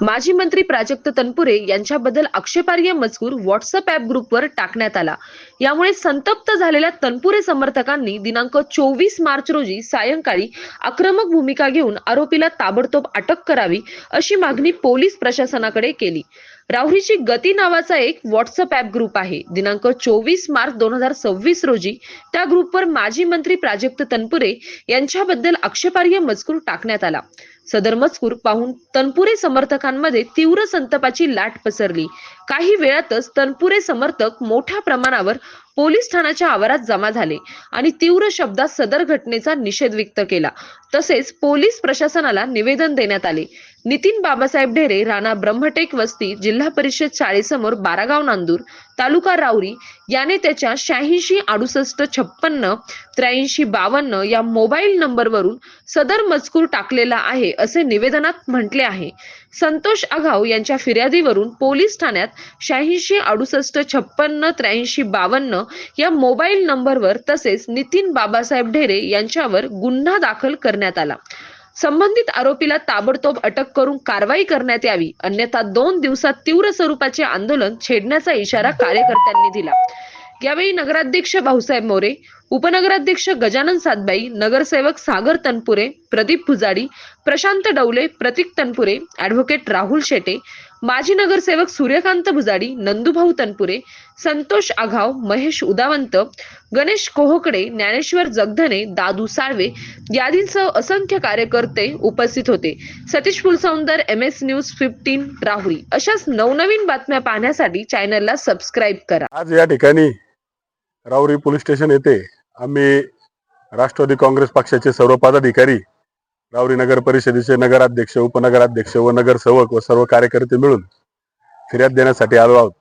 माजी मंत्री प्राजक्त तनपुरे यांच्याबद्दल आक्षेपार्ह मजकूर व्हॉट्सअप ऍप ग्रुपवर टाकण्यात आला। यामुळे संतप्त झालेल्या तनपुरे समर्थकांनी दिनांक 24 मार्च रोजी सायंकाळी आक्रमक भूमिका घेऊन आरोपीला ताबडतोब अटक करावी अशी मागणी पोलीस प्रशासनाकडे केली। राहुरीची गती नावाचा एक व्हॉट्सअप ऍप ग्रुप आहे। दिनांक 24 मार्च 2026 रोजी त्या ग्रुपवर माजी मंत्री प्राजक्त तनपुरे यांच्याबद्दल आक्षेपार्ह मजकूर टाकण्यात आला। सदर मजकूर पाहून तनपुरे समर्थकांमध्ये तीव्र संतापाची लाट पसरली। काही वेळातच तनपुरे समर्थक मोठ्या प्रमाणावर पोलीस ठाण्याच्या आवारात जमा झाले आणि तीव्र शब्दात सदर घटनेचा निषेध व्यक्त केला। तसेच पोलीस प्रशासनाला निवेदन देण्यात आले। नितीन बाबासाहेब ढेरे, राणा ब्रह्मटेक वस्ती, जिल्हा परिषद शाळेसमोर बारागाव नांदूर, तालुका राहुरी याने त्याच्या 86 68 56 83 52 या मोबाईल नंबरवरून सदर मजकूर टाकलेला आहे असे निवेदनात म्हटले आहे। संतोष आघाव यांच्या फिर्यादीवरून पोलीस ठाण्यात 86 68 56 83 52 या मोबाईल नंबरवर तसेच नितीन बाबासाहेब ढेरे यांच्यावर गुन्हा दाखल करण्यात आला। संबंधित आरोपीला ताबडतोब अटक करून कारवाई करण्यात यावी, अन्यथा 2 दिवसात तीव्र स्वरूपाचे आंदोलन छेडण्याचा इशारा कार्यकर्त्यांनी दिला। यावेळी नगराध्यक्ष भाऊसाहेब मोरे, उपनगराध्यक्ष गजानन सातबाई, नगरसेवक सागर तनपुरे, प्रदीप पुजारी, प्रशांत डवले, प्रतीक तनपुरे, ॲडव्होकेट राहुल शेटे, माजी नगरसेवक सूर्यकांत भुजाडी, नंदुभाऊ तनपुरे, संतोष आघाव, महेश उदावंत, गणेश कोहकडे, ज्ञानेश्वर जगधने, दादू साळवे यादींसह असंख्य कार्यकर्ते उपस्थित होते। Satish Phulsoundar, MS news 15 Rahuri. अशाच नवनवीन बातम्या पाहण्यासाठी चॅनलला सबस्क्राईब करा। आज या ठिकाणी राहुरी पोलीस स्टेशन येथे आम्ही राष्ट्रवादी काँग्रेस पक्षाचे सर्व पदाधिकारी, राहुरी नगर परिषदेचे नगराध्यक्ष, उपनगराध्यक्ष व नगरसेवक व सर्व कार्यकर्ते मिळून फिर्याद देण्यासाठी आलो आहोत।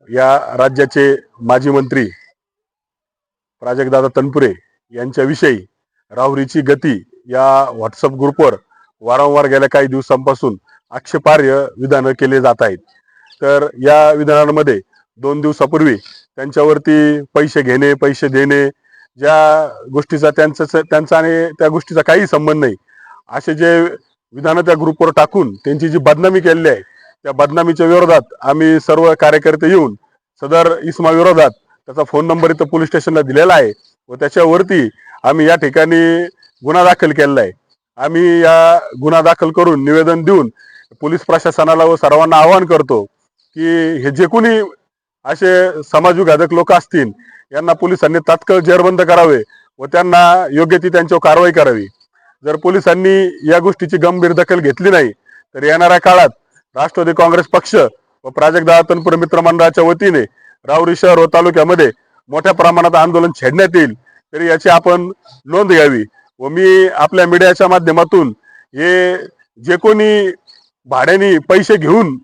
या राज्याचे माजी मंत्री प्राजक्तदादा तनपुरे यांच्याविषयी राहुरीची गती या व्हॉट्सअप ग्रुपवर वारंवार गेल्या काही दिवसांपासून आक्षेपार्ह विधानं केले जात आहेत। तर या विधानांमध्ये 2 दिवसापूर्वी त्यांच्यावरती पैसे घेणे, पैसे देणे, ज्या गोष्टीचा त्यांचा आणि त्या गोष्टीचा काही संबंध नाही असे जे विधानं त्या ग्रुपवर टाकून त्यांची जी बदनामी केलेली आहे, त्या बदनामीच्या विरोधात आम्ही सर्व कार्यकर्ते येऊन सदर इसमा विरोधात त्याचा फोन नंबर इथं पोलीस स्टेशनला दिलेला आहे व त्याच्यावरती आम्ही या ठिकाणी गुन्हा दाखल केलेला आहे। आम्ही या गुन्हा दाखल करून निवेदन देऊन पोलीस प्रशासनाला व सर्वांना आवाहन करतो की हे जे कोणी असे समाजविघातक लोक असतील यांना पोलिसांनी तात्काळ जेरबंद करावे व त्यांना योग्य ती त्यांच्यावर कारवाई करावी। जर पोलिसांनी या गोष्टीची गंभीर दखल घेतली नाही तर येणाऱ्या काळात राष्ट्रवादी काँग्रेस पक्ष व प्राजक्तदादा तनपुरे मित्र मंडळाच्या वतीने राहुरी शहर व तालुक्यामध्ये मोठ्या प्रमाणात आंदोलन छेडण्यात येईल, तरी याची आपण नोंद घ्यावी। व मी आपल्या मीडियाच्या माध्यमातून हे जे कोणी भाड्याने पैसे घेऊन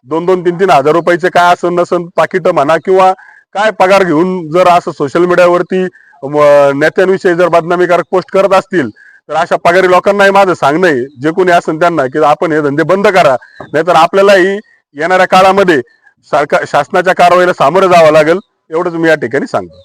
2-2, 3-3 हजार रुपयाचे काय असं नसन पाकिट म्हणा किंवा काय पगार घेऊन जर असं सोशल मीडियावरती नेत्यांविषयी जर बदनामीकारक पोस्ट करत असतील तर अशा पगारी लोकांनाही माझं सांगणं आहे, जे कोणी असेल त्यांना, की आपण हे धंदे बंद करा, नाहीतर आपल्यालाही येणाऱ्या काळामध्ये शासनाच्या कारवाईला सामोरं जावं लागेल, एवढंच मी या ठिकाणी सांगतो।